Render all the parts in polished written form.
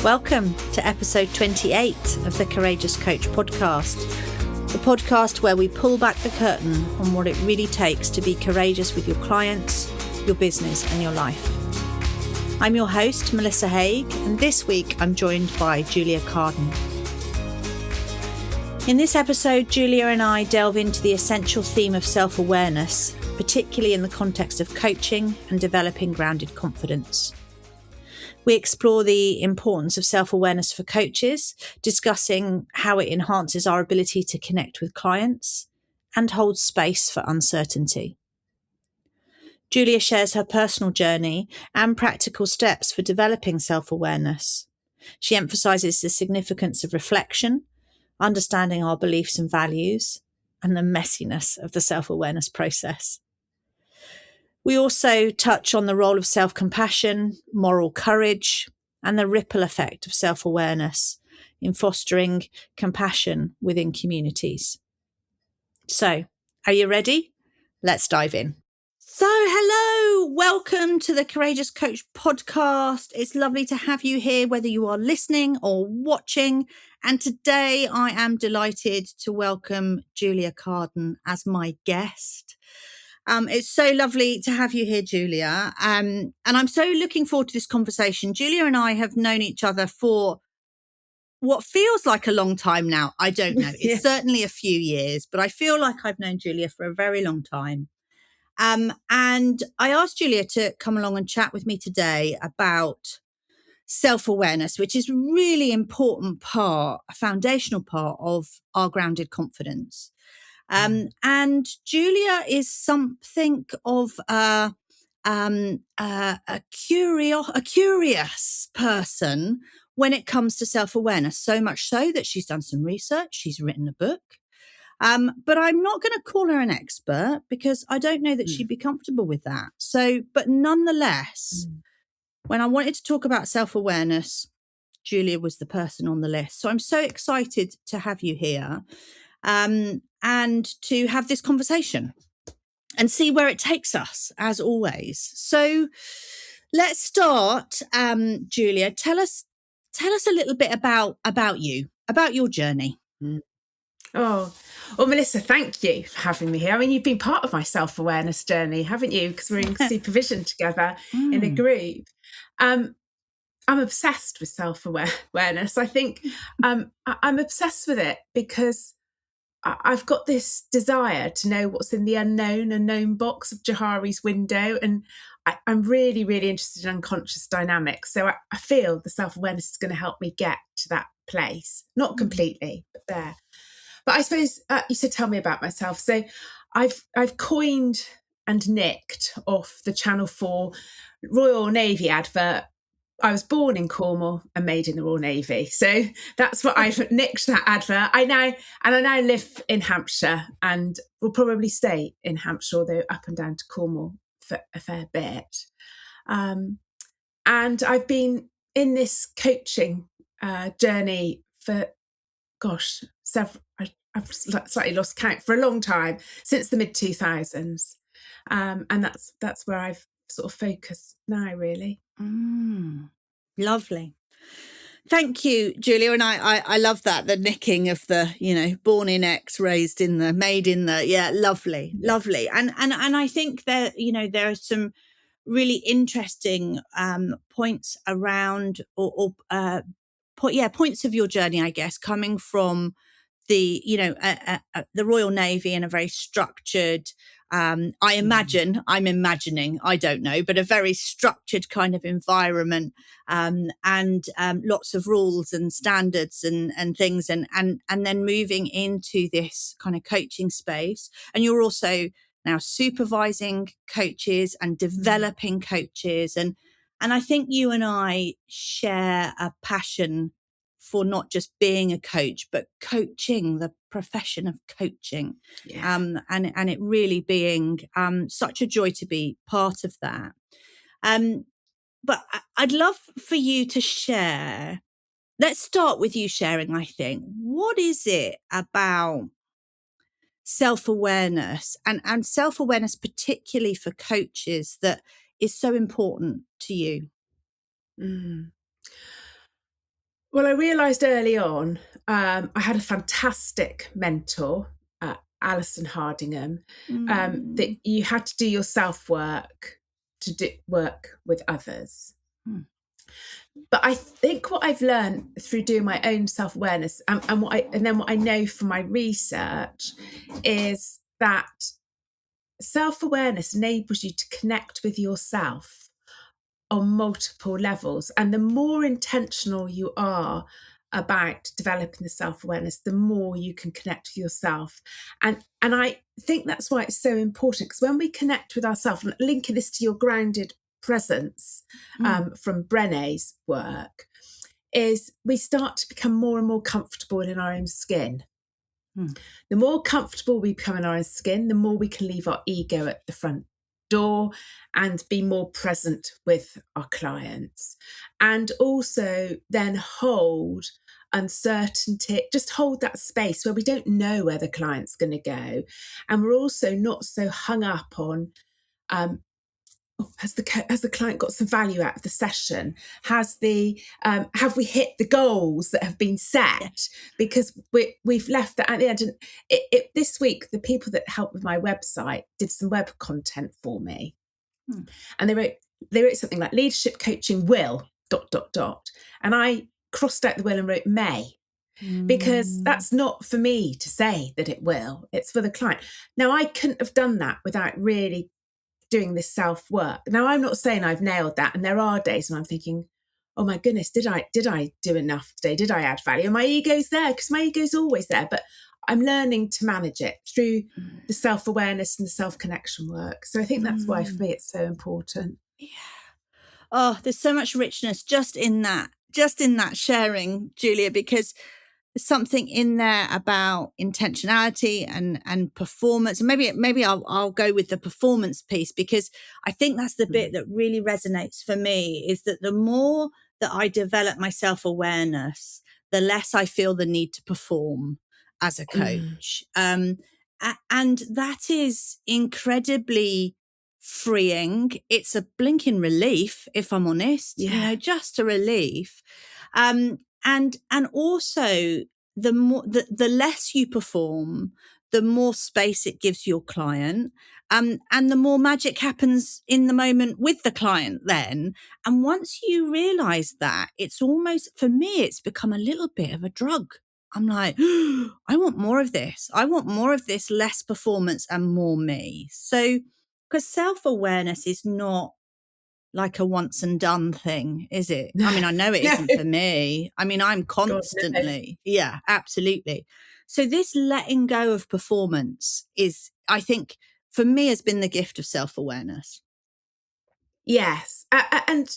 Welcome to episode 28 of the Courageous Coach podcast, the podcast where we pull back the curtain on what it really takes to be courageous with your clients, your business and your life. I'm your host, Melissa Haigh, and this week I'm joined by Julia Carden. In this episode, Julia and I delve into the essential theme of self-awareness, particularly in the context of coaching and developing grounded confidence. We explore the importance of self-awareness for coaches, discussing how it enhances our ability to connect with clients and hold space for uncertainty. Julia shares her personal journey and practical steps for developing self-awareness. She emphasises the significance of reflection, understanding our beliefs and values, and the messiness of the self-awareness process. We also touch on the role of self-compassion, moral courage, and the ripple effect of self-awareness in fostering compassion within communities. So, are you ready? Let's dive in. So, hello, welcome to the Courageous Coach podcast. It's lovely to have you here, whether you are listening or watching. And today I am delighted to welcome Julia Carden as my guest. It's so lovely to have you here, Julia. And I'm so looking forward to this conversation. Julia and I have known each other for what feels like a long time now. I don't know. It's certainly a few years, but I feel like I've known Julia for a very long time. And I asked Julia to come along and chat with me today about self-awareness, which is a really important part, a foundational part of our grounded confidence. And Julia is something of a curious person when it comes to self-awareness, so much so that she's done some research, she's written a book. But I'm not going to call her an expert because I don't know that she'd be comfortable with that. But nonetheless, when I wanted to talk about self-awareness, Julia was the person on the list. So I'm so excited to have you here. And to have this conversation and see where it takes us, as always. So let's start, Julia. Tell us a little bit about you, about your journey. Oh, well, Melissa, thank you for having me here. I mean, you've been part of my self-awareness journey, haven't you? Because we're in supervision together in a group. I'm obsessed with self-awareness. I think I'm obsessed with it because I've got this desire to know what's in the unknown box of Johari's window. And I'm really, really interested in unconscious dynamics. So I feel the self-awareness is going to help me get to that place. Not completely, but there. But I suppose you said, tell me about myself. So I've coined and nicked off the Channel 4 Royal Navy advert. I was born in Cornwall and made in the Royal Navy. So that's what I've nicked that advert. I now live in Hampshire and will probably stay in Hampshire, although up and down to Cornwall for a fair bit. And I've been in this coaching journey for, I've slightly lost count, for a long time, since the mid-2000s. And that's where I've sort of focused now, really. Lovely. Thank you, Julia. And I love that, the nicking of the, born in X, raised in the, made in the, lovely. And I think that, there are some really interesting points around points of your journey, I guess, coming from the Royal Navy in a very structured, I'm imagining, I don't know, but a very structured kind of environment, and lots of rules and standards and things, and then moving into this kind of coaching space. And you're also now supervising coaches and developing coaches. And I think you and I share a passion for not just being a coach, but coaching, the profession of coaching. And it really being such a joy to be part of that. But I'd love for you to share. Let's start with you sharing, I think. What is it about self-awareness and self-awareness, particularly for coaches, that is so important to you? Well, I realised early on, I had a fantastic mentor, Alison Hardingham, that you had to do your self-work to do work with others. But I think what I've learned through doing my own self-awareness and then what I know from my research is that self-awareness enables you to connect with yourself on multiple levels. And the more intentional you are about developing the self-awareness, the more you can connect with yourself. And I think that's why it's so important, because when we connect with ourselves, and linking this to your grounded presence from Brené's work, is we start to become more and more comfortable in our own skin. The more comfortable we become in our own skin, the more we can leave our ego at the front door and be more present with our clients. And also then hold uncertainty, just hold that space where we don't know where the client's going to go. And we're also not so hung up on, has the client got some value out of the session? Have we hit the goals that have been set? Because we've left that at the end. And this week, the people that helped with my website did some web content for me, and they wrote something like leadership coaching will ... and I crossed out the will and wrote may. Because that's not for me to say that it will, it's for the client. Now, I couldn't have done that without really doing this self-work. Now, I'm not saying I've nailed that, and there are days when I'm thinking, oh my goodness, did I do enough today? Did I add value? And my ego's there, because my ego's always there, but I'm learning to manage it through the self-awareness and the self-connection work. So I think that's why for me it's so important. Yeah. Oh, there's so much richness just in that sharing, Julia, because there's something in there about intentionality and performance. And maybe I'll go with the performance piece, because I think that's the bit that really resonates for me, is that the more that I develop my self-awareness, the less I feel the need to perform as a coach. And that is incredibly freeing. It's a blinking relief, if I'm honest, just a relief. And also, the less you perform, the more space it gives your client, and the more magic happens in the moment with the client then. And once you realise that, it's almost, for me, it's become a little bit of a drug. I'm like, I want more of this. I want more of this, less performance and more me. So, because self-awareness is not like a once and done thing, is it? I mean, I know it isn't for me. I mean, I'm constantly, yeah, absolutely. So this letting go of performance is, I think, for me, has been the gift of self-awareness. Yes. And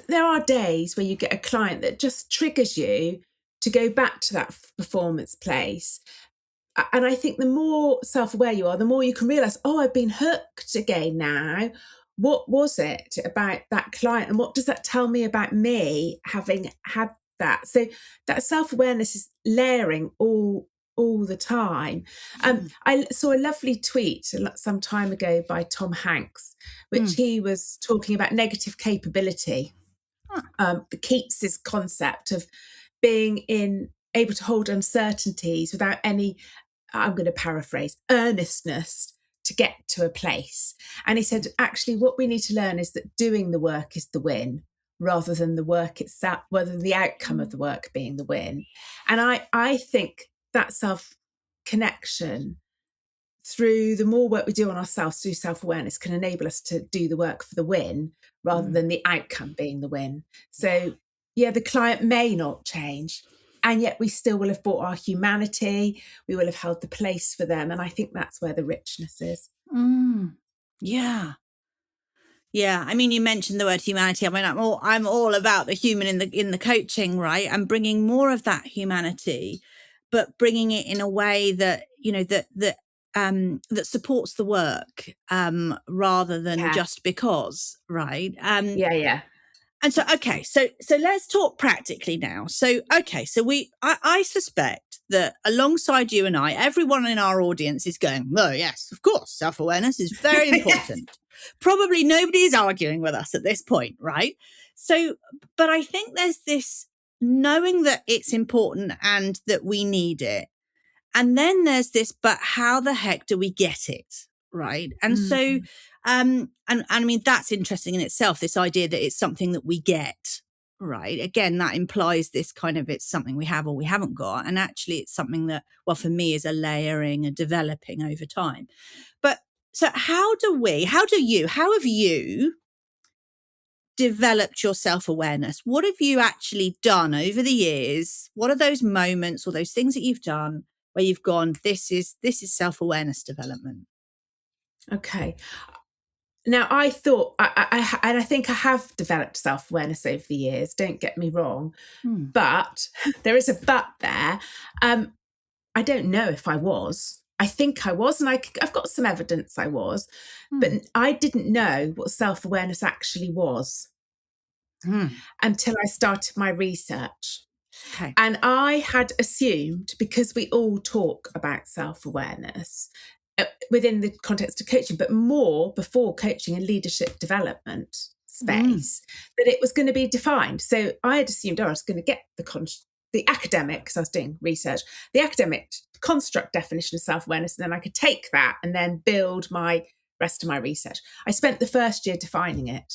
there are days where you get a client that just triggers you to go back to that performance place. And I think the more self-aware you are, the more you can realise, oh, I've been hooked again now. What was it about that client? And what does that tell me about me having had that? So that self-awareness is layering all the time. I saw a lovely tweet some time ago by Tom Hanks, which he was talking about negative capability. The Keats's concept of being able to hold uncertainties without any, I'm going to paraphrase, earnestness to get to a place. And he said, actually, what we need to learn is that doing the work is the win, rather than the work itself, rather than the outcome of the work being the win. And I think that self-connection, through the more work we do on ourselves through self-awareness, can enable us to do the work for the win rather than the outcome being the win. So yeah, the client may not change, and yet we still will have brought our humanity, we will have held the place for them. And I think that's where the richness is. Yeah. Yeah, I mean, you mentioned the word humanity. I mean, I'm all about the human in the coaching, right? And bringing more of that humanity, but bringing it in a way that, you know, that supports the work, rather than just because, right? Yeah. And so, okay, so let's talk practically now. So, okay, so I suspect that alongside you and I, everyone in our audience is going, oh, yes, of course, self-awareness is very important. Probably nobody is arguing with us at this point, right? So, but I think there's this knowing that it's important and that we need it. And then there's this, but how the heck do we get it? Right. And so, and I mean, that's interesting in itself, this idea that it's something that we get. Right. Again, that implies this kind of, it's something we have or we haven't got. And actually it's something that, well, for me is a layering and developing over time. But so how have you developed your self-awareness? What have you actually done over the years? What are those moments or those things that you've done where you've gone, this is self-awareness development? Okay. Now, I thought, I think I have developed self-awareness over the years, don't get me wrong, but there is a but there. I don't know if I was. I think I was, and I've got some evidence I was, but I didn't know what self-awareness actually was until I started my research. Okay. And I had assumed, because we all talk about self-awareness within the context of coaching, but more before coaching and leadership development space, that it was going to be defined. So I had assumed, I was going to get the academic, because I was doing research, the academic construct definition of self-awareness, and then I could take that and then build my rest of my research. I spent the first year defining it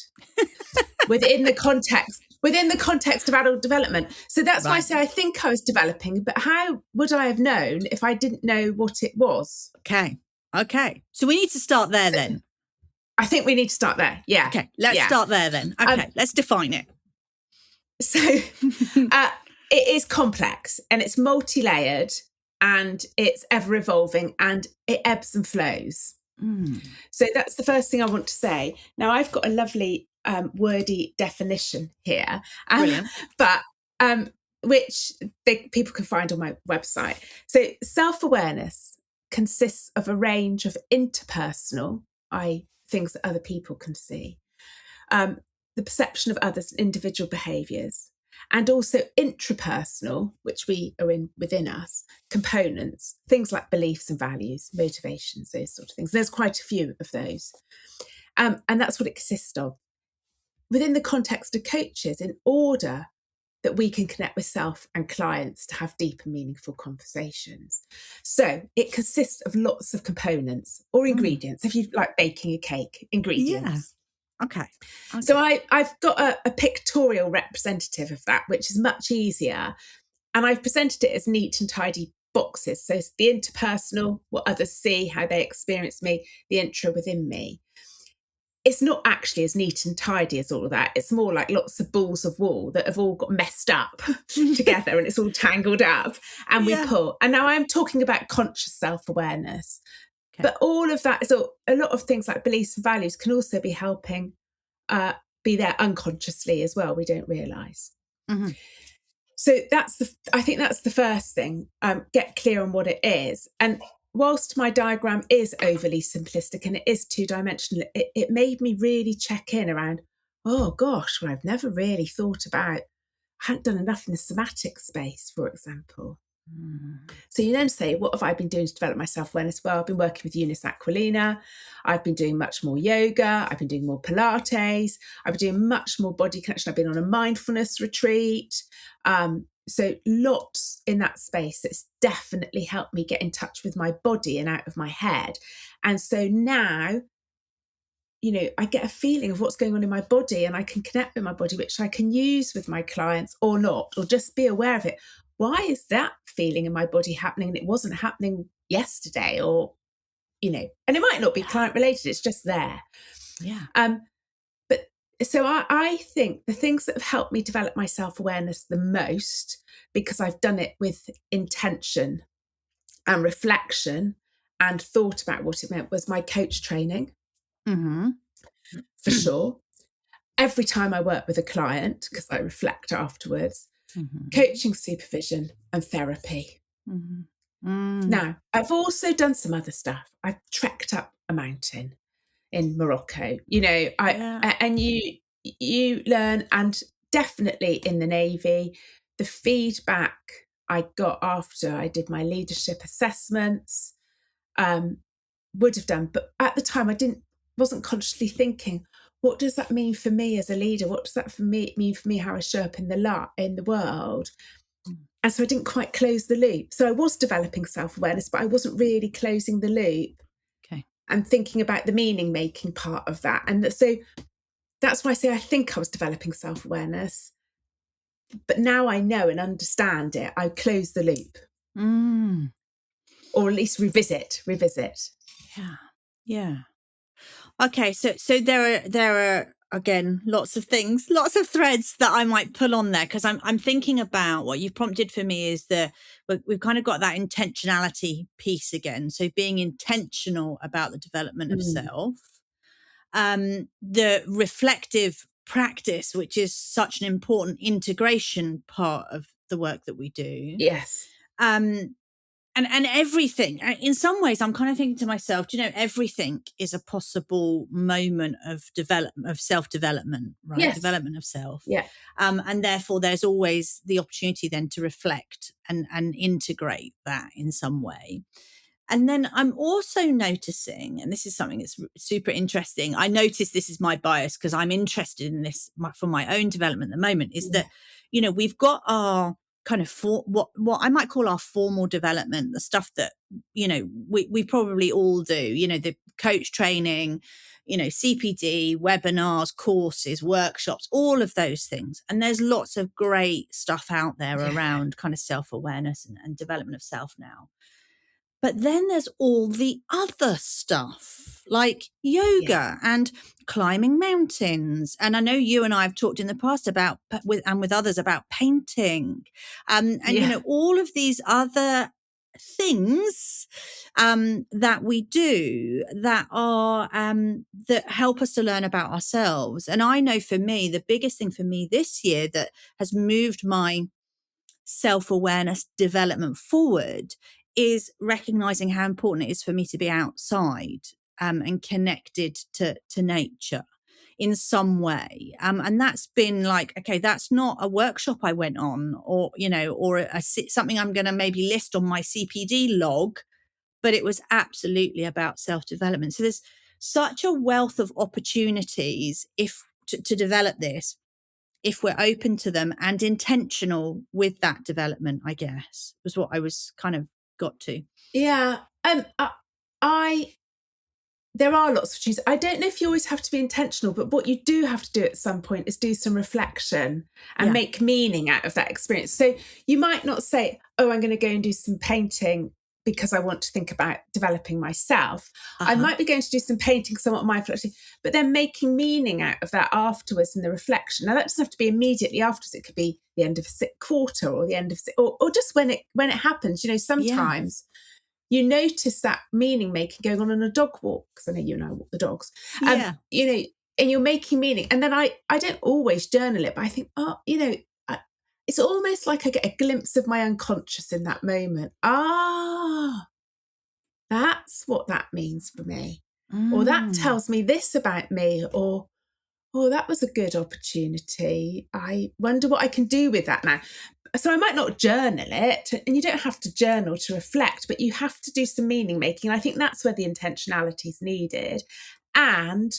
within the context of adult development. So that's why I say I think I was developing, but how would I have known if I didn't know what it was? Okay. So we need to start there then. I think we need to start there. Yeah. Okay. Let's start there then. Okay. Let's define it. So it is complex and it's multi-layered and it's ever evolving and it ebbs and flows. So that's the first thing I want to say. Now I've got a lovely wordy definition here, but which people can find on my website. So self-awareness consists of a range of interpersonal, things that other people can see, the perception of others and individual behaviours, and also intrapersonal, which we are within us, components, things like beliefs and values, motivations, those sort of things. There's quite a few of those. And that's what it consists of. Within the context of coaches, in order that we can connect with self and clients to have deep and meaningful conversations. So it consists of lots of components or ingredients. If you like baking a cake, ingredients. Yeah. Okay. So I've got a pictorial representative of that, which is much easier. And I've presented it as neat and tidy boxes. So it's the interpersonal, what others see, how they experience me, the intra within me. It's not actually as neat and tidy as all of that. It's more like lots of balls of wool that have all got messed up together and it's all tangled up and we pull. And now I'm talking about conscious self-awareness. Okay. But all of that is a lot of things like beliefs and values can also be helping be there unconsciously as well. We don't realise. So I think that's the first thing. Get clear on what it is. And whilst my diagram is overly simplistic and it is two-dimensional, it made me really check in around, oh gosh, well, I've never really thought about, I hadn't done enough in the somatic space, for example. So you then say, what have I been doing to develop my self-awareness? Well, I've been working with Eunice Aquilina. I've been doing much more yoga. I've been doing more Pilates. I've been doing much more body connection. I've been on a mindfulness retreat. So lots in that space. It's definitely helped me get in touch with my body and out of my head. And so now, I get a feeling of what's going on in my body and I can connect with my body, which I can use with my clients or not, or just be aware of it. Why is that feeling in my body happening? And it wasn't happening yesterday or, and it might not be client related. It's just there. Yeah. So I think the things that have helped me develop my self-awareness the most, because I've done it with intention and reflection and thought about what it meant, was my coach training, for sure. Every time I work with a client, because I reflect afterwards, coaching supervision and therapy. Now, I've also done some other stuff. I've trekked up a mountain in Morocco, and you learn, and definitely in the Navy, the feedback I got after I did my leadership assessments would have done, but at the time I wasn't consciously thinking, what does that mean for me as a leader? What does that mean for me how I show up in the world? And so I didn't quite close the loop. So I was developing self-awareness, but I wasn't really closing the loop. Okay. And thinking about the meaning making part of that. And so that's why I say I think I was developing self-awareness. But now I know and understand it, I close the loop. Or at least revisit. Yeah. Okay, so there are again lots of things, lots of threads that I might pull on there, because I'm thinking about what you've prompted for me is we've kind of got that intentionality piece again. So being intentional about the development of self, the reflective practice, which is such an important integration part of the work that we do. Yes. And everything, in some ways, I'm kind of thinking to myself, everything is a possible moment of development, of self-development, right? Yes. Development of self. Yeah. And therefore, there's always the opportunity then to reflect and integrate that in some way. And then I'm also noticing, and this is something that's super interesting, I notice this is my bias because I'm interested in this for my own development at the moment, is that, we've got our kind of what I might call our formal development, the stuff that, we probably all do, the coach training, CPD, webinars, courses, workshops, all of those things. And there's lots of great stuff out there around kind of self-awareness and development of self now. But then there's all the other stuff like yoga and climbing mountains. And I know you and I have talked in the past about, with others, about painting, and all of these other things that we do that are that help us to learn about ourselves. And I know for me, the biggest thing for me this year that has moved my self-awareness development forward is recognizing how important it is for me to be outside and connected to nature in some way. And that's been like, okay, that's not a workshop I went on or something I'm going to maybe list on my CPD log, but it was absolutely about self-development. So there's such a wealth of opportunities to develop this, if we're open to them and intentional with that development, I guess, was what I was kind of got to. Yeah. There are lots of choices. I don't know if you always have to be intentional, but what you do have to do at some point is do some reflection and make meaning out of that experience. So you might not say, oh, I'm going to go and do some painting because I want to think about developing myself. I might be going to do some painting somewhat mindful, but then making meaning out of that afterwards in the reflection. Now that doesn't have to be immediately afterwards. It could be the end of a quarter or the end of or just when it happens. Sometimes you notice that meaning making going on a dog walk, because I know you and I walk the dogs. And you're making meaning. And then I don't always journal it, but I think, it's almost like I get a glimpse of my unconscious in that moment. That's what that means for me. Or that tells me this about me. Or, that was a good opportunity. I wonder what I can do with that now. So I might not journal it, and you don't have to journal to reflect, but you have to do some meaning making. And I think that's where the intentionality is needed. And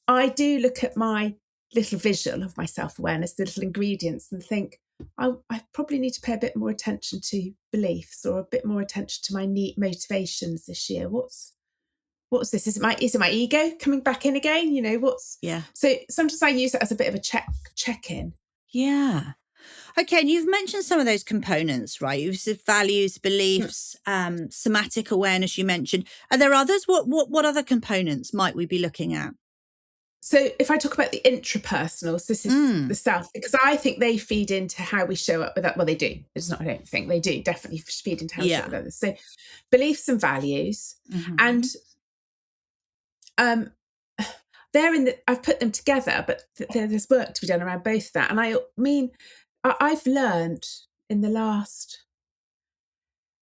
I do look at my little visual of my self-awareness, the little ingredients, and think, I probably need to pay a bit more attention to beliefs or a bit more attention to my motivations this year. What's this? Is it my ego coming back in again? So sometimes I use it as a bit of a check-in. Yeah. Okay, and you've mentioned some of those components, right? You've said values, beliefs, somatic awareness you mentioned. Are there others? What other components might we be looking at? So if I talk about the intrapersonal, so this is the self, because I think they feed into how we show up with that. Well, they do. It's not, I don't think they do. Definitely feed into how we show up with others. So beliefs and values. And I've put them together, but there's work to be done around both of that. And I mean, I've learned in the last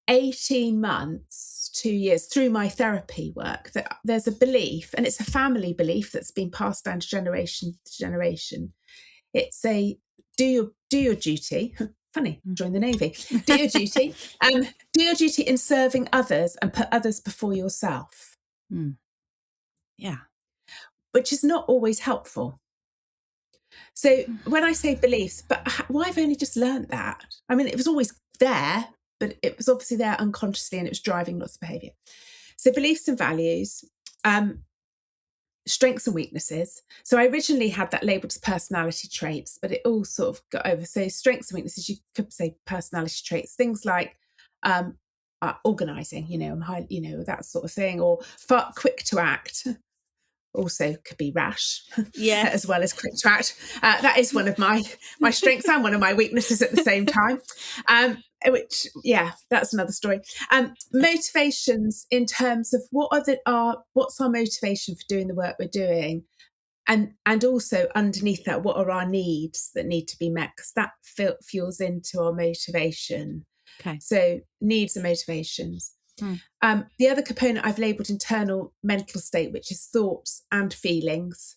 18 months, 2 years, through my therapy work, that there's a belief, and it's a family belief that's been passed down to generation to generation. It's a do your duty. Funny, join the Navy. Do your duty. Do your duty in serving others and put others before yourself. Yeah. which is not always helpful. So when I say beliefs, but why I've only just learned that. I mean, it was always there, but it was obviously there unconsciously and it was driving lots of behaviour. So beliefs and values, strengths and weaknesses. So I originally had that labelled as personality traits, but it all sort of got over. So strengths and weaknesses, you could say personality traits, things like organising, I'm high, that sort of thing, or quick to act. Also could be rash, as well as quick to act. That is one of my strengths and one of my weaknesses at the same time. Which, that's another story. Motivations in terms of what's our motivation for doing the work we're doing, and also underneath that, what are our needs that need to be met? Because that fuels into our motivation. Okay. So needs and motivations. The other component I've labelled internal mental state, which is thoughts and feelings,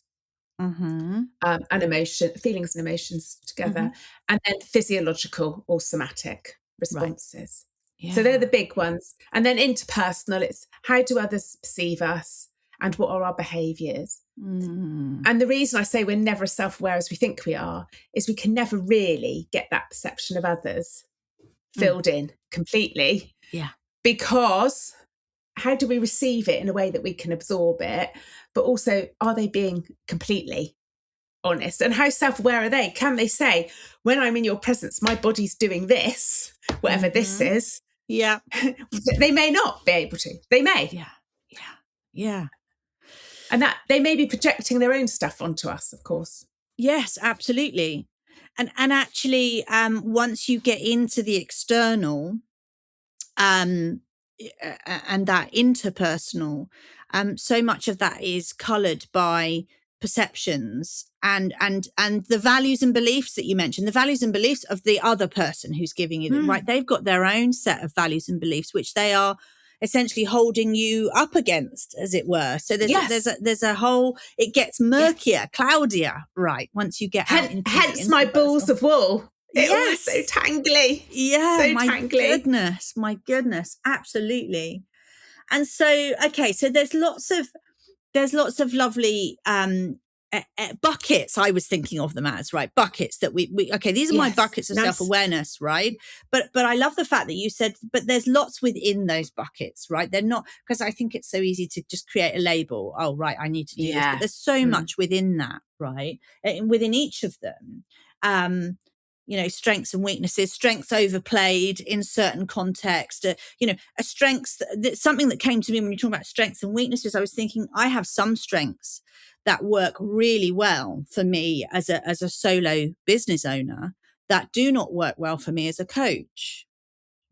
and feelings and emotions together, and then physiological or somatic responses. Right. Yeah. So they're the big ones. And then interpersonal, it's how do others perceive us and what are our behaviours? And the reason I say we're never as self-aware as we think we are is we can never really get that perception of others filled in completely. Yeah. Because how do we receive it in a way that we can absorb it? But also, are they being completely honest? And how self-aware are they? Can they say, when I'm in your presence, my body's doing this, whatever this is? Yeah. They may not be able to. They may. Yeah. And that they may be projecting their own stuff onto us, of course. Yes, absolutely. And actually, once you get into the external, and that interpersonal, so much of that is coloured by perceptions and the values and beliefs that you mentioned, the values and beliefs of the other person who's giving you them, right? They've got their own set of values and beliefs, which they are essentially holding you up against, as it were. So there's a whole, it gets murkier, cloudier, right? Once you get out into hence my balls of wool. It was so tangly. Yeah, so tangly. My goodness, absolutely. And so, okay, so there's lots of lovely buckets. I was thinking of them as, right, buckets that we okay, these are my buckets of self-awareness, right? But I love the fact that you said, but there's lots within those buckets, right? They're not, because I think it's so easy to just create a label. Oh, right, I need to do this. But there's so much within that, right? And within each of them. Strengths and weaknesses, strengths overplayed in certain context, a strengths, something that came to me when you talk about strengths and weaknesses, I was thinking I have some strengths that work really well for me as a solo business owner that do not work well for me as a coach.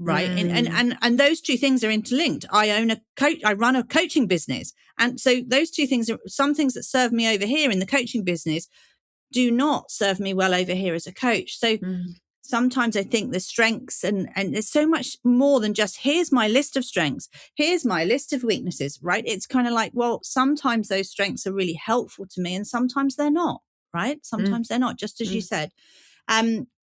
Right. And those two things are interlinked. I run a coaching business. And so those two things are some things that serve me over here in the coaching business do not serve me well over here as a coach. So sometimes I think the strengths and there's so much more than just here's my list of strengths, here's my list of weaknesses, right? It's kind of like, well, sometimes those strengths are really helpful to me and sometimes they're not, right? Sometimes they're not, just as you said.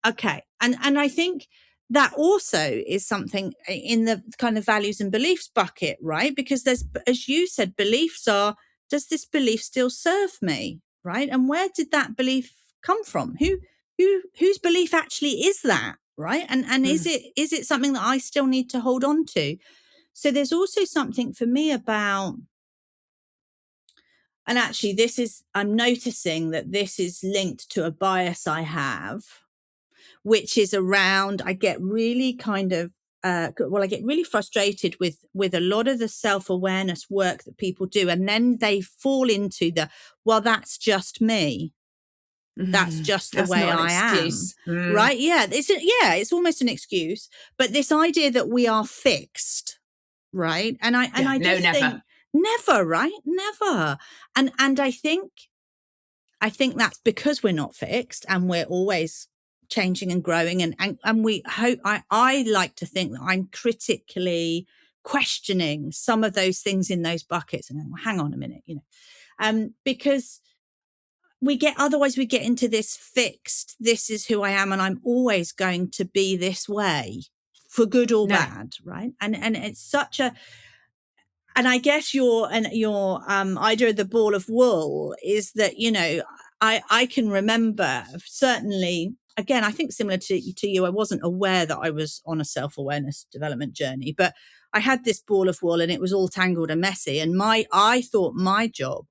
Okay. And I think that also is something in the kind of values and beliefs bucket, right? Because there's, as you said, beliefs are, does this belief still serve me? Right. And where did that belief come from? Whose belief actually is that? Right. And is it something that I still need to hold on to? So there's also something for me about, and actually I'm noticing that this is linked to a bias I have, which is around, I get really kind of, I get really frustrated with a lot of the self-awareness work that people do. And then they fall into well, that's just me. That's just the way I am. Right. Yeah. It's almost an excuse. But this idea that we are fixed. Right. And I just think never, right? Never. And I think that's because we're not fixed and we're always changing and growing and we hope I like to think that I'm critically questioning some of those things in those buckets and going, well, hang on a minute, because otherwise we get into this fixed, this is who I am and I'm always going to be this way for good or bad, right? And it's such a, And I guess your idea of the ball of wool is that, you know, I can remember certainly, again, I think similar to you, I wasn't aware that I was on a self-awareness development journey, but I had this ball of wool and it was all tangled and messy. And I thought my job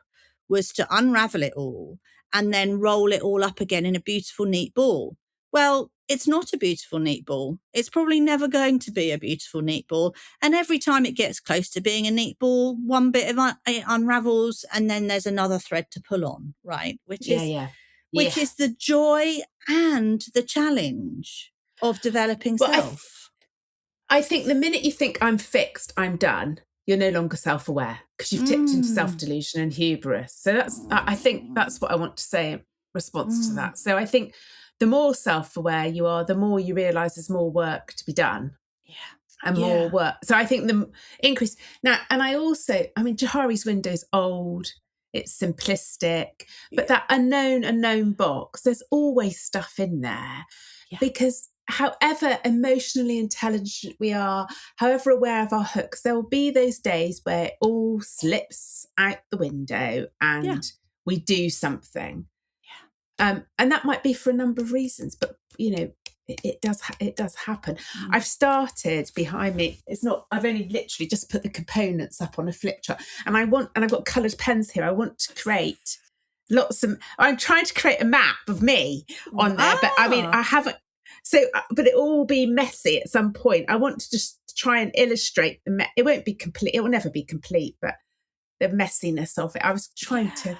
was to unravel it all and then roll it all up again in a beautiful, neat ball. Well, it's not a beautiful, neat ball. It's probably never going to be a beautiful, neat ball. And every time it gets close to being a neat ball, one bit of it unravels and then there's another thread to pull on, right? Which is the joy and the challenge of developing self. I think the minute you think I'm fixed, I'm done, you're no longer self-aware because you've tipped into self-delusion and hubris. So I think that's what I want to say in response to that. So I think the more self-aware you are, the more you realise there's more work to be done. Yeah. And more work. So I think the increase now, and I mean, Johari's window's old, it's simplistic, but that unknown box, there's always stuff in there because however emotionally intelligent we are, however aware of our hooks, there will be those days where it all slips out the window and we do something. And that might be for a number of reasons, but you know, it does happen. I've started behind me. I've only literally just put the components up on a flip chart, and I've got coloured pens here. I want to create I'm trying to create a map of me on there, but I mean, I haven't. So, but it will all be messy at some point. I want to just try and illustrate it won't be complete. It will never be complete, but the messiness of it. I was trying to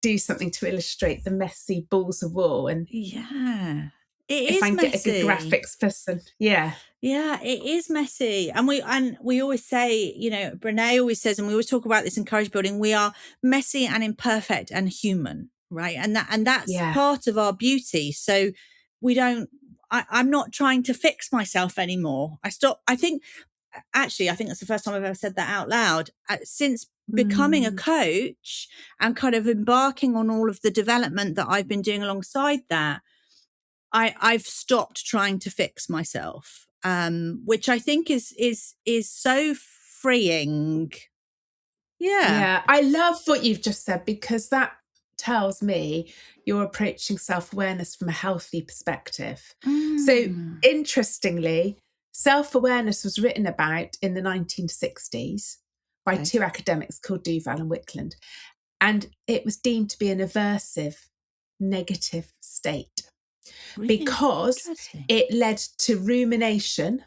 do something to illustrate the messy balls of wool, and it is messy. Get a good graphics person, it is messy, and we always say, you know, Brené always says, and we always talk about this in courage building, we are messy and imperfect and human, right? And that's part of our beauty. So I'm not trying to fix myself anymore. I think that's the first time I've ever said that out loud. Since becoming a coach and kind of embarking on all of the development that I've been doing alongside that, I've stopped trying to fix myself, which I think is so freeing. Yeah, I love what you've just said, because that tells me you're approaching self-awareness from a healthy perspective. So interestingly, self-awareness was written about in the 1960s by two academics called Duval and Wickland. And it was deemed to be an aversive, negative state because it led to rumination,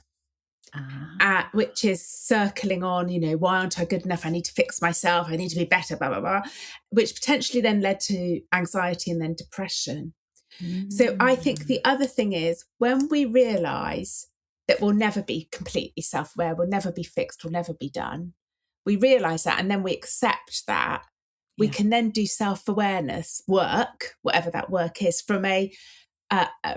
which is circling on, you know, why aren't I good enough? I need to fix myself. I need to be better, blah, blah, blah, which potentially then led to anxiety and then depression. So I think the other thing is when we realise that we'll never be completely self-aware, we'll never be fixed, we'll never be done, we realise that and then we accept that, we can then do self-awareness work, whatever that work is, from a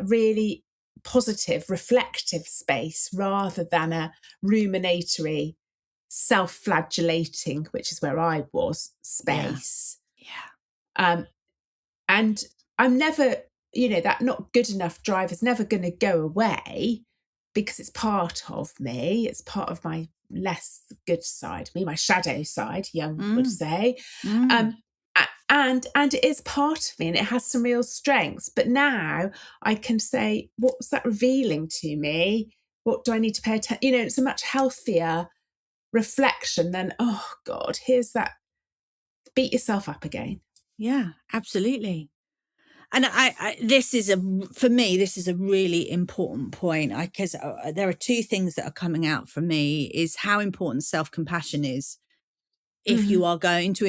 really positive, reflective space rather than a ruminatory, self-flagellating, which is where I was, space. And I'm never, you know, that not good enough drive is never going to go away because it's part of me. It's part of my less good side, me, my shadow side, Jung would say. And it is part of me and it has some real strengths. But now I can say, what's that revealing to me? What do I need to pay attention? You know, it's a much healthier reflection than, oh God, here's that. Beat yourself up again. Yeah, absolutely. And this is for me, this is a really important point, because there are two things that are coming out for me is how important self-compassion is. If you are going to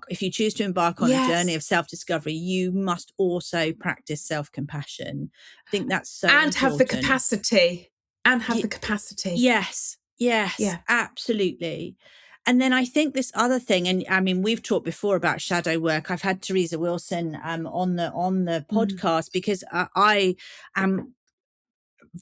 if you choose to embark on a journey of self-discovery, you must also practice self-compassion. I think that's so important. Have the capacity. Yes, absolutely. And then I think this other thing, and I mean, we've talked before about shadow work. I've had Teresa Wilson on the podcast because I am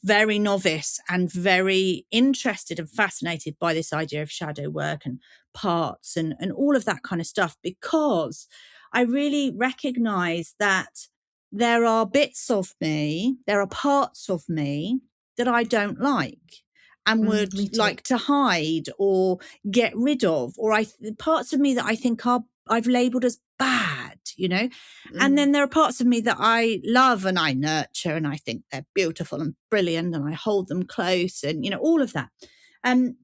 very novice and very interested and fascinated by this idea of shadow work and parts and all of that kind of stuff, because I really recognize that there are bits of me, there are parts of me that I don't like. and would me too. like to hide or get rid of, or parts of me that I think I've labelled as bad, you know. And then there are parts of me that I love and I nurture and I think they're beautiful and brilliant and I hold them close and, you know, all of that. And,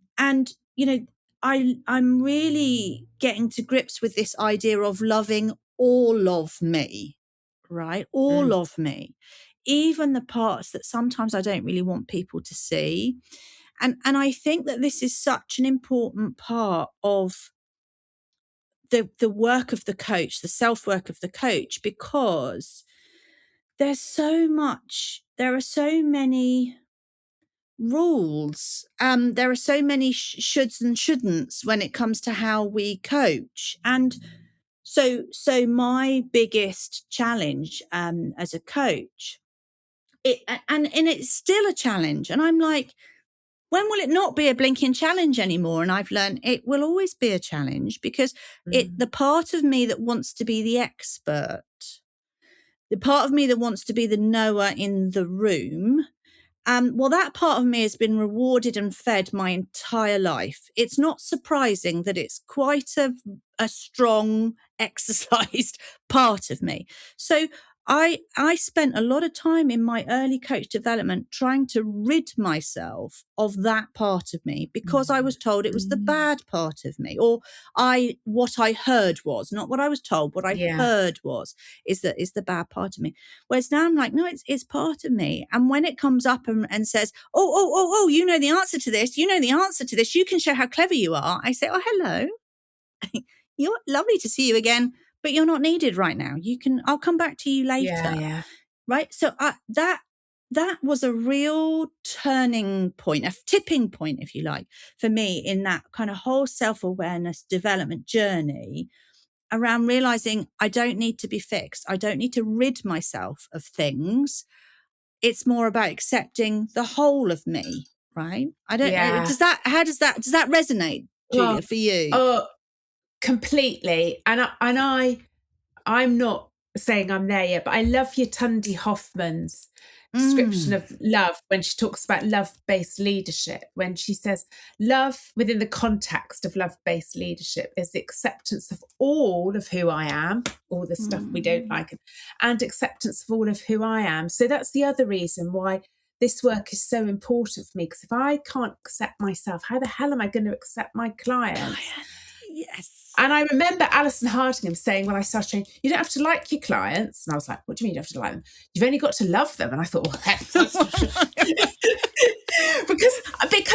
you know, I'm really getting to grips with this idea of loving all of me, right? All of me, even the parts that sometimes I don't really want people to see. And I think that this is such an important part of the work of the coach, the self-work of the coach, because there are so many rules. There are so many shoulds and shouldn'ts when it comes to how we coach. And so my biggest challenge as a coach, and it's still a challenge. And I'm like, when will it not be a blinking challenge anymore? And I've learned it will always be a challenge because the part of me that wants to be the expert, the part of me that wants to be the knower in the room, well, that part of me has been rewarded and fed my entire life. It's not surprising that it's quite a strong, exercised part of me. So I spent a lot of time in my early coach development trying to rid myself of that part of me because I was told it was the bad part of me, or what I heard was, not what I was told, what I heard is the bad part of me. Whereas now I'm like, no, it's part of me. And when it comes up and says, oh, you know the answer to this, you can show how clever you are. I say, oh, hello. You're lovely to see you again, but you're not needed right now. I'll come back to you later. Yeah. Right. So that was a real turning point, a tipping point, if you like, for me in that kind of whole self-awareness development journey around realizing I don't need to be fixed. I don't need to rid myself of things. It's more about accepting the whole of me. Right. I don't know. Does that resonate, Julia, for you? Oh, completely. And I'm not saying I'm there yet, but I love your Tunde Hoffman's description of love when she talks about love-based leadership, when she says love within the context of love-based leadership is the acceptance of all of who I am, all the stuff we don't like, and acceptance of all of who I am. So that's the other reason why this work is so important for me, because if I can't accept myself, how the hell am I going to accept my clients? Yes. And I remember Alison Hardingham saying when I started training, you don't have to like your clients. And I was like, what do you mean you don't have to like them? You've only got to love them. And I thought, because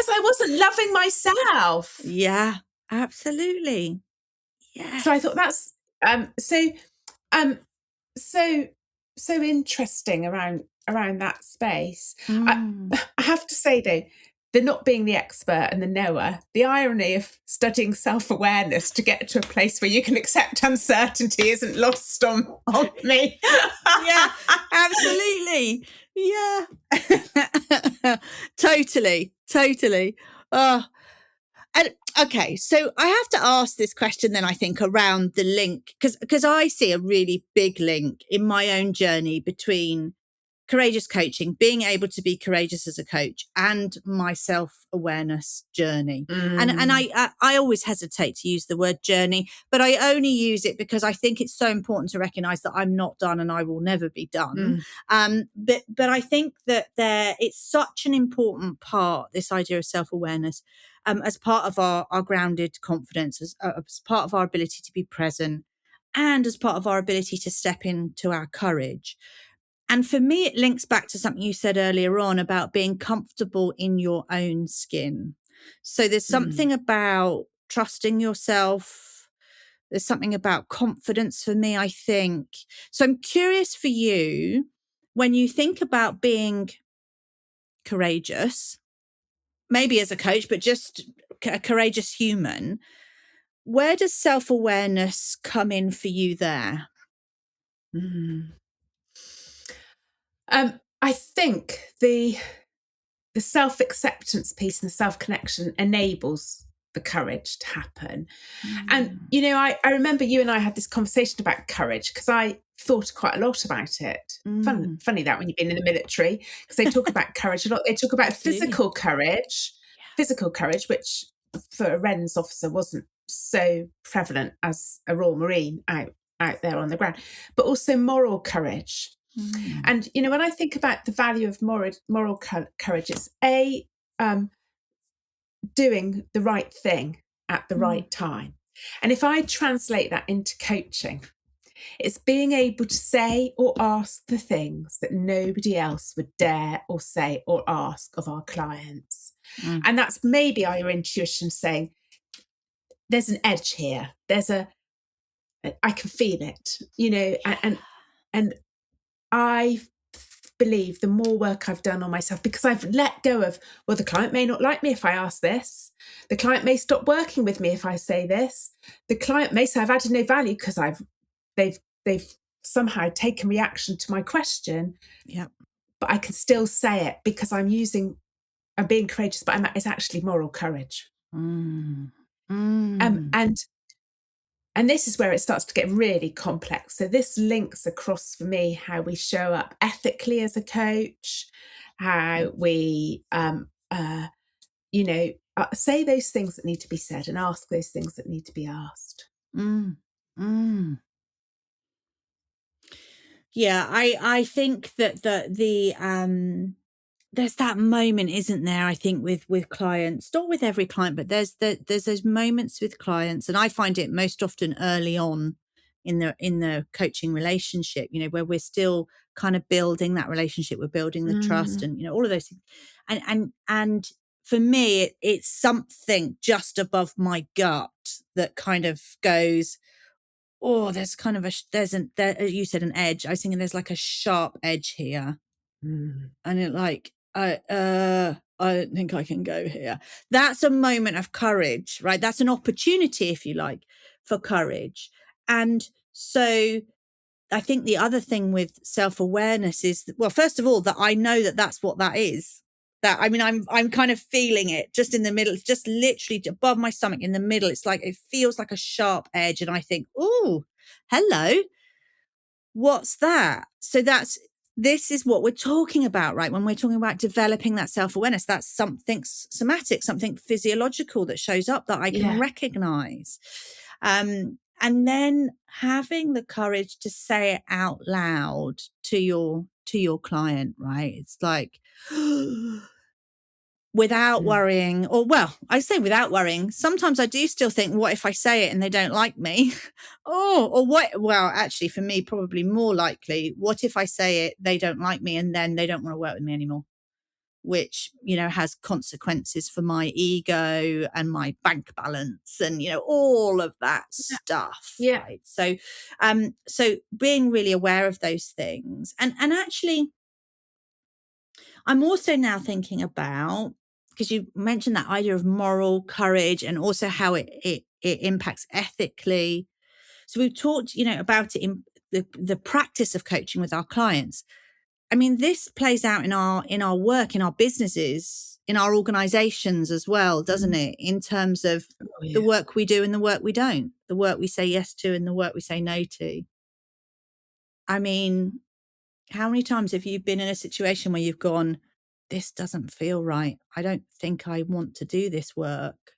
I wasn't loving myself. Yeah, absolutely. Yeah. So I thought that's so interesting around that space. I have to say though, the not being the expert and the knower, the irony of studying self-awareness to get to a place where you can accept uncertainty isn't lost on me. Yeah, absolutely. Yeah. Totally. And okay, so I have to ask this question then, I think, around the link, because I see a really big link in my own journey between courageous coaching, being able to be courageous as a coach, and my self-awareness journey. And I always hesitate to use the word journey, but I only use it because I think it's so important to recognize that I'm not done and I will never be done. But I think that it's such an important part, this idea of self-awareness, as part of our grounded confidence, as part of our ability to be present, and as part of our ability to step into our courage. And for me, it links back to something you said earlier on about being comfortable in your own skin. So there's something about trusting yourself. There's something about confidence for me, I think. So I'm curious for you, when you think about being courageous, maybe as a coach, but just a courageous human, where does self-awareness come in for you there? I think the self-acceptance piece and the self-connection enables the courage to happen. And, you know, I remember you and I had this conversation about courage because I thought quite a lot about it. Funny that when you've been in the military, because they talk about courage a lot. They talk about physical courage, physical courage, which for a RENS officer wasn't so prevalent as a Royal Marine out there on the ground, but also moral courage. And, you know, when I think about the value of moral courage, it's doing the right thing at the right time. And if I translate that into coaching, it's being able to say or ask the things that nobody else would dare or say or ask of our clients. And that's maybe our intuition saying, there's an edge here. I can feel it, you know, and I believe the more work I've done on myself, because I've let go of, well, the client may not like me if I ask this. The client may stop working with me if I say this. The client may say I've added no value because they've somehow taken reaction to my question. Yeah. But I can still say it because I'm being courageous, but it's actually moral courage. And this is where it starts to get really complex. So this links across for me how we show up ethically as a coach, how we, say those things that need to be said and ask those things that need to be asked. Yeah, I think that there's that moment, isn't there? I think with clients, not with every client, but there's those moments with clients, and I find it most often early on in the coaching relationship, you know, where we're still kind of building that relationship, we're building the trust, and you know, all of those things, and for me, it's something just above my gut that kind of goes, oh, there's kind of you said an edge. I was thinking there's like a sharp edge here, and it like. I don't think I can go here. That's a moment of courage, right? That's an opportunity, if you like, for courage. And so I think the other thing with self-awareness is, well, first of all, that I know that that's what that is. That, I mean, I'm kind of feeling it just in the middle. It's just literally above my stomach in the middle. It's like, it feels like a sharp edge. And I think, oh, hello, what's that? So this is what we're talking about, right? When we're talking about developing that self-awareness, that's something somatic, something physiological that shows up that I can recognize. And then having the courage to say it out loud to your client, right? It's like, without worrying, or well, I say without worrying. Sometimes I do still think, what if I say it and they don't like me? Or what? Well, actually, for me, probably more likely, what if I say it, they don't like me, and then they don't want to work with me anymore, which, you know, has consequences for my ego and my bank balance and, you know, all of that stuff. Yeah. Right. So, so being really aware of those things, and actually, I'm also now thinking about, because you mentioned that idea of moral courage and also how it impacts ethically. So we've talked, you know, about it in the practice of coaching with our clients. I mean, this plays out in our work, in our businesses, in our organizations as well, doesn't it? In terms of the work we do and the work we don't, the work we say yes to and the work we say no to. I mean, how many times have you been in a situation where you've gone, this doesn't feel right. I don't think I want to do this work,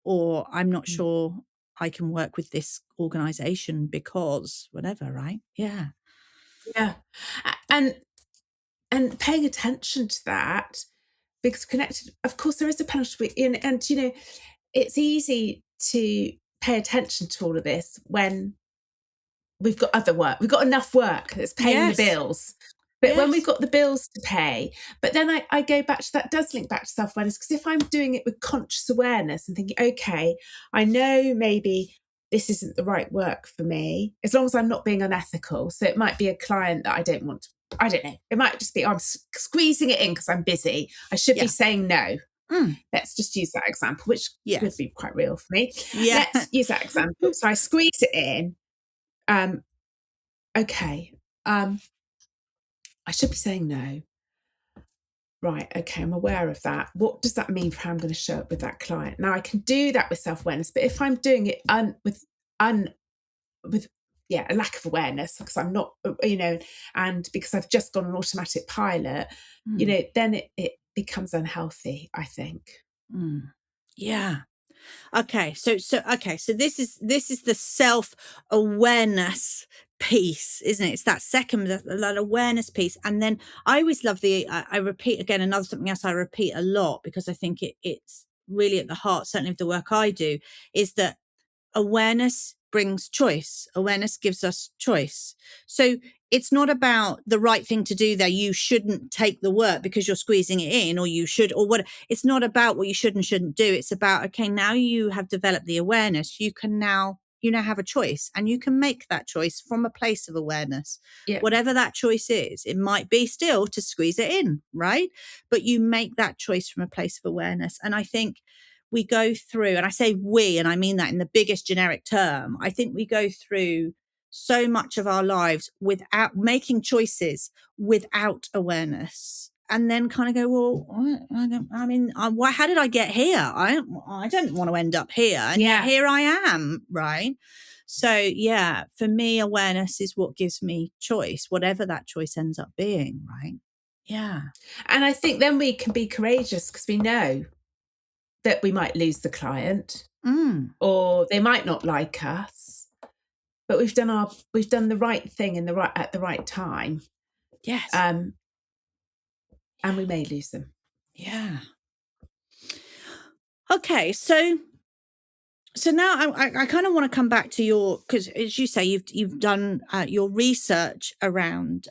or I'm not sure I can work with this organization because whatever, right? Yeah. Yeah. And paying attention to that, because connected, of course, there is a penalty. And, you know, it's easy to pay attention to all of this when we've got other work. We've got enough work that's paying the bills. But when we've got the bills to pay, but then I go back to that, does link back to self-awareness, because if I'm doing it with conscious awareness and thinking, okay, I know maybe this isn't the right work for me, as long as I'm not being unethical. So it might be a client that I don't want to, I don't know. It might just be, I'm squeezing it in because I'm busy. I should be saying no. Let's just use that example, which would be quite real for me. Let's use that example. So I squeeze it in. Okay. I should be saying no. Right, okay, I'm aware of that. What does that mean for how I'm going to show up with that client? Now, I can do that with self-awareness, but if I'm doing it with a lack of awareness, because I'm not, you know, and because I've just gone an automatic pilot, you know, then it becomes unhealthy, I think. Yeah. Okay. So this is the self-awareness piece, isn't it? It's that second, that awareness piece. And then I always love I repeat again, something else I repeat a lot, because I think it's really at the heart, certainly of the work I do, is that awareness brings choice. Awareness gives us choice. So it's not about the right thing to do there. You shouldn't take the work because you're squeezing it in, or you should, or what. It's not about what you should and shouldn't do. It's about, okay, now you have developed the awareness. You now have a choice, and you can make that choice from a place of awareness. Yeah. Whatever that choice is, it might be still to squeeze it in, right? But you make that choice from a place of awareness. And I think we go through, and I say we, and I mean that in the biggest generic term, I think we go through so much of our lives without making choices, without awareness, and then kind of go, well, how did I get here? I don't want to end up here. And yet here I am, right? So yeah, for me, awareness is what gives me choice, whatever that choice ends up being, right? Yeah. And I think then we can be courageous because we know that we might lose the client, or they might not like us, but we've done the right thing at the right time. Yes. And we may lose them. Yeah. Okay, so now I kind of want to come back to because as you say, you've done your research around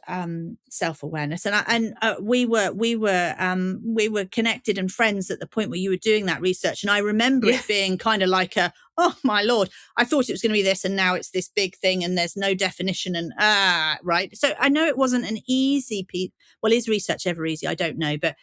self-awareness, and we were connected and friends at the point where you were doing that research, and I remember it being kind of like oh my Lord, I thought it was going to be this, and now it's this big thing, and there's no definition, and right. So I know it wasn't an easy piece. Well, is research ever easy? I don't know, but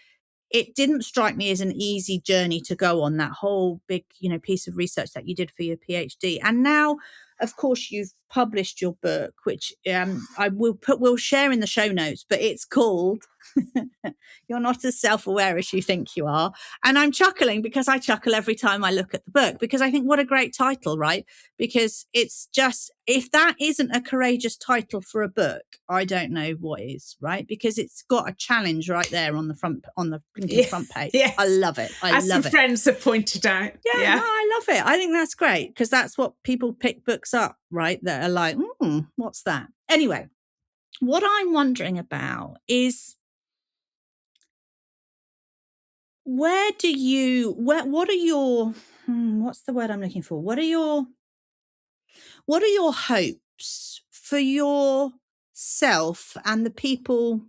it didn't strike me as an easy journey to go on, that whole big, piece of research that you did for your PhD. And now, of course, you've published your book, which we'll share in the show notes, but it's called You're Not as Self-Aware as You Think You Are. And I'm chuckling because I chuckle every time I look at the book, because I think what a great title, right? Because it's just, if that isn't a courageous title for a book, I don't know what is, right? Because it's got a challenge right there on the front page. Yes. I love it. As some friends have pointed out. Yeah. No, I love it. I think that's great, because that's what people pick books up, right? That are like, what's that? Anyway, what I'm wondering about is, what are your, what's the word I'm looking for? What are your hopes for yourself and the people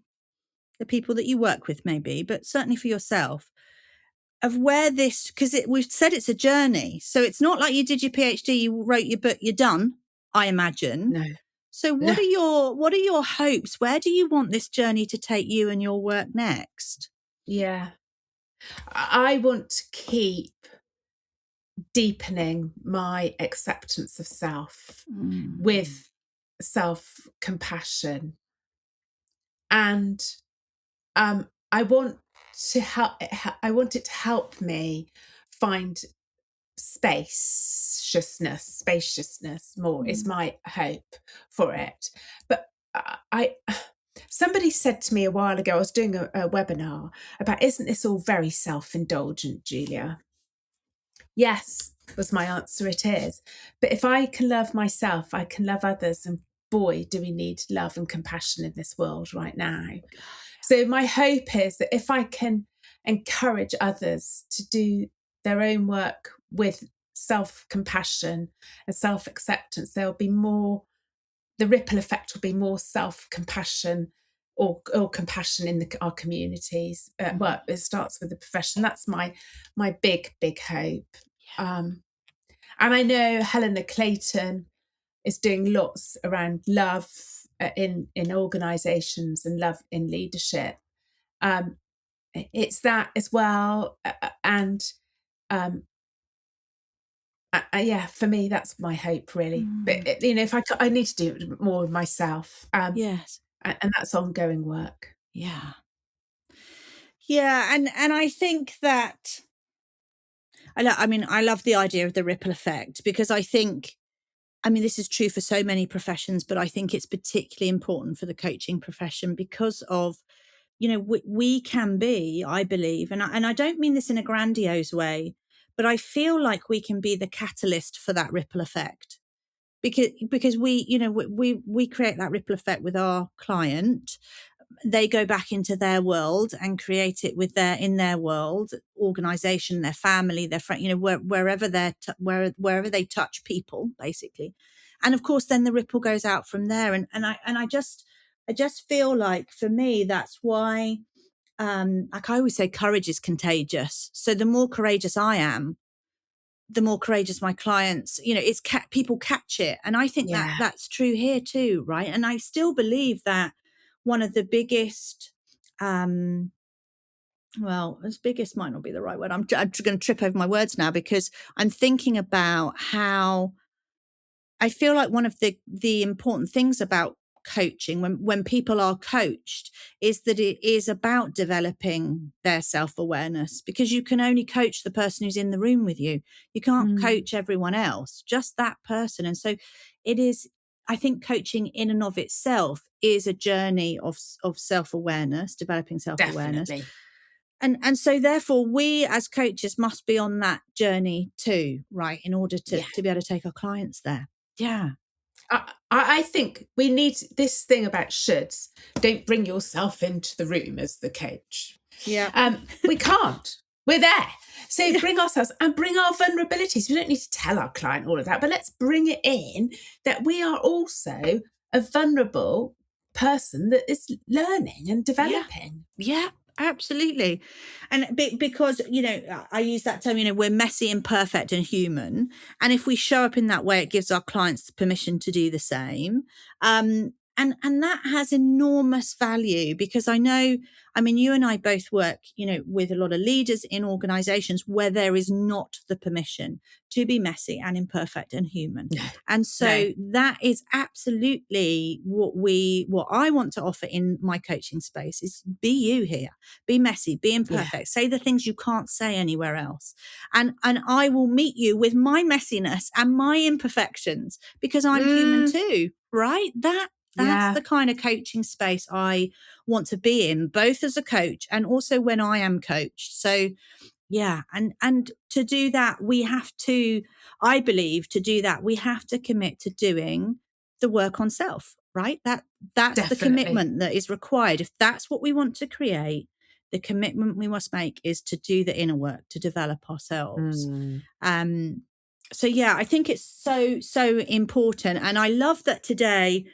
that you work with, maybe, but certainly for yourself, of where this, because we've said it's a journey. So it's not like you did your PhD, you wrote your book, you're done, I imagine. No. So what are your hopes? Where do you want this journey to take you and your work next? Yeah. I want to keep deepening my acceptance of self with self-compassion. And I want it to help me find spaciousness more is my hope for it. But somebody said to me a while ago, I was doing a webinar about, isn't this all very self-indulgent, Julia? Yes, was my answer, it is. But if I can love myself, I can love others. And boy, do we need love and compassion in this world right now. So my hope is that if I can encourage others to do their own work with self-compassion and self-acceptance, there'll be more, the ripple effect will be more self-compassion or compassion in our communities. Well, it starts with the profession. That's my big hope. And I know Helena Clayton is doing lots around love in organisations and love in leadership. It's that as well. And for me, that's my hope, really. But if I need to do it more with myself. Yes, and that's ongoing work. Yeah, and I think that I love the idea of the ripple effect, because I think, this is true for so many professions, but I think it's particularly important for the coaching profession because of we can be, I believe, and I don't mean this in a grandiose way, but I feel like we can be the catalyst for that ripple effect, because we create that ripple effect with our client. They go back into their world and create it in their world, organization, their family, their friend, wherever wherever they touch people, basically. And of course, then the ripple goes out from there. And I just feel like, for me, that's why, like I always say, courage is contagious. So the more courageous I am, the more courageous my clients, it's people catch it. And I think that's true here too, right? And I still believe that one of the biggest, biggest might not be the right word. I'm going to trip over my words now, because I'm thinking about how I feel like one of the important things about coaching, when people are coached, is that it is about developing their self-awareness, because you can only coach the person who's in the room with you. You can't coach everyone else, just that person. And so it is, I think coaching in and of itself is a journey of self-awareness, developing self-awareness. Definitely. And so therefore we as coaches must be on that journey too, right? In order to be able to take our clients there. Yeah. I think we need this thing about shoulds. Don't bring yourself into the room as the coach. Yeah. We can't. We're there. So bring ourselves and bring our vulnerabilities. We don't need to tell our client all of that, but let's bring it in that we are also a vulnerable person that is learning and developing. Yeah. Absolutely. And because, I use that term, we're messy, imperfect and human. And if we show up in that way, it gives our clients permission to do the same. And that has enormous value, because you and I both work, with a lot of leaders in organizations where there is not the permission to be messy and imperfect and human. And so that is absolutely what I want to offer in my coaching space, is be you here, be messy, be imperfect, say the things you can't say anywhere else. And I will meet you with my messiness and my imperfections, because I'm human too, right? That's the kind of coaching space I want to be in, both as a coach and also when I am coached. So, and to do that, I believe we have to commit to doing the work on self, right? That's Definitely. The commitment that is required. If that's what we want to create, the commitment we must make is to do the inner work, to develop ourselves. So, I think it's so important. And I love that today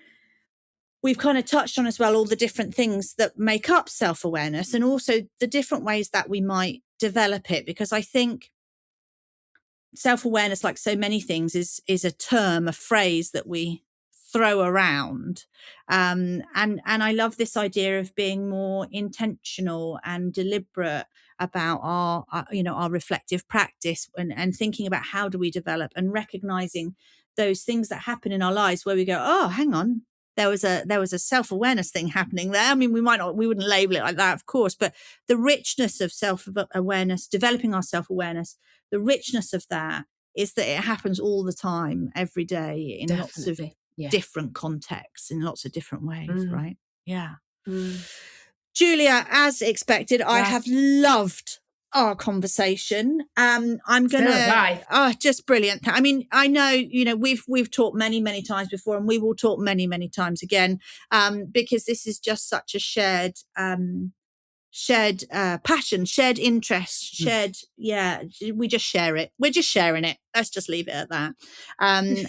we've kind of touched on as well all the different things that make up self-awareness, and also the different ways that we might develop it, because I think self-awareness, like so many things, is a term, a phrase that we throw around. And I love this idea of being more intentional and deliberate about our reflective practice, and thinking about how do we develop, and recognizing those things that happen in our lives where we go, oh, hang on, there was a self-awareness thing happening there. I mean, we wouldn't label it like that, of course, but the richness of self-awareness, developing our self-awareness, the richness of that is that it happens all the time, every day, in lots of different contexts, in lots of different ways, right? Yeah. Julia, as expected, I have loved our conversation. I'm gonna just brilliant. I mean, I know, we've talked many times before, and we will talk many times again, because this is just such a shared passion, shared interest, we just share it. We're just sharing it. Let's just leave it at that. And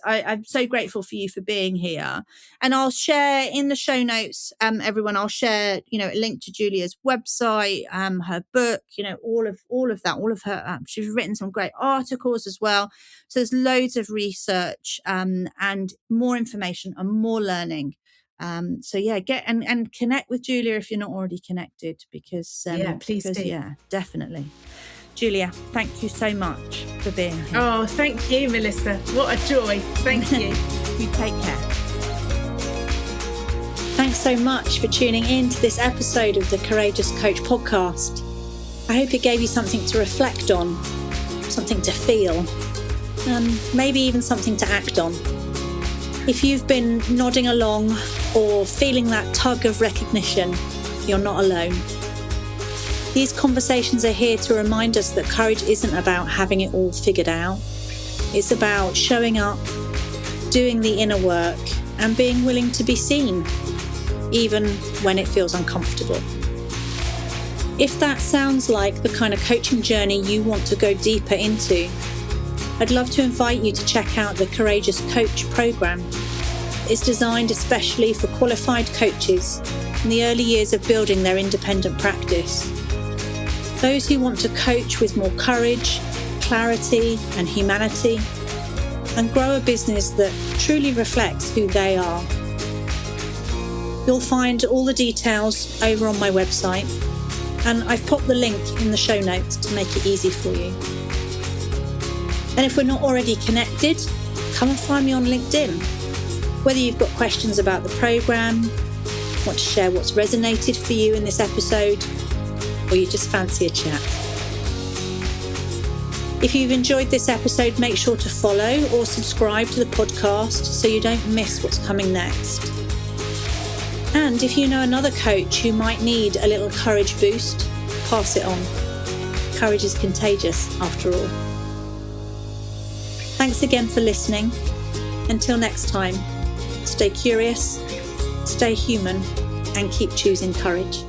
I'm so grateful for you for being here. And I'll share in the show notes, everyone, I'll share, a link to Julia's website, her book, all of that, all of her, she's written some great articles as well. So there's loads of research, and more information and more learning. Get and connect with Julia if you're not already connected, because please do. Yeah, definitely. Julia, thank you so much for being here. Oh, thank you, Melissa. What a joy. Thank you. You take care. Thanks so much for tuning in to this episode of the Courageous Coach podcast. I hope it gave you something to reflect on, something to feel, maybe even something to act on. If you've been nodding along, or feeling that tug of recognition, you're not alone. These conversations are here to remind us that courage isn't about having it all figured out. It's about showing up, doing the inner work, and being willing to be seen, even when it feels uncomfortable. If that sounds like the kind of coaching journey you want to go deeper into, I'd love to invite you to check out the Courageous Coach programme. It's designed especially for qualified coaches in the early years of building their independent practice. Those who want to coach with more courage, clarity, and humanity, and grow a business that truly reflects who they are. You'll find all the details over on my website, and I've popped the link in the show notes to make it easy for you. And if we're not already connected, come and find me on LinkedIn. Whether you've got questions about the programme, want to share what's resonated for you in this episode, or you just fancy a chat. If you've enjoyed this episode, make sure to follow or subscribe to the podcast so you don't miss what's coming next. And if you know another coach who might need a little courage boost, pass it on. Courage is contagious, after all. Thanks again for listening. Until next time, stay curious, stay human, and keep choosing courage.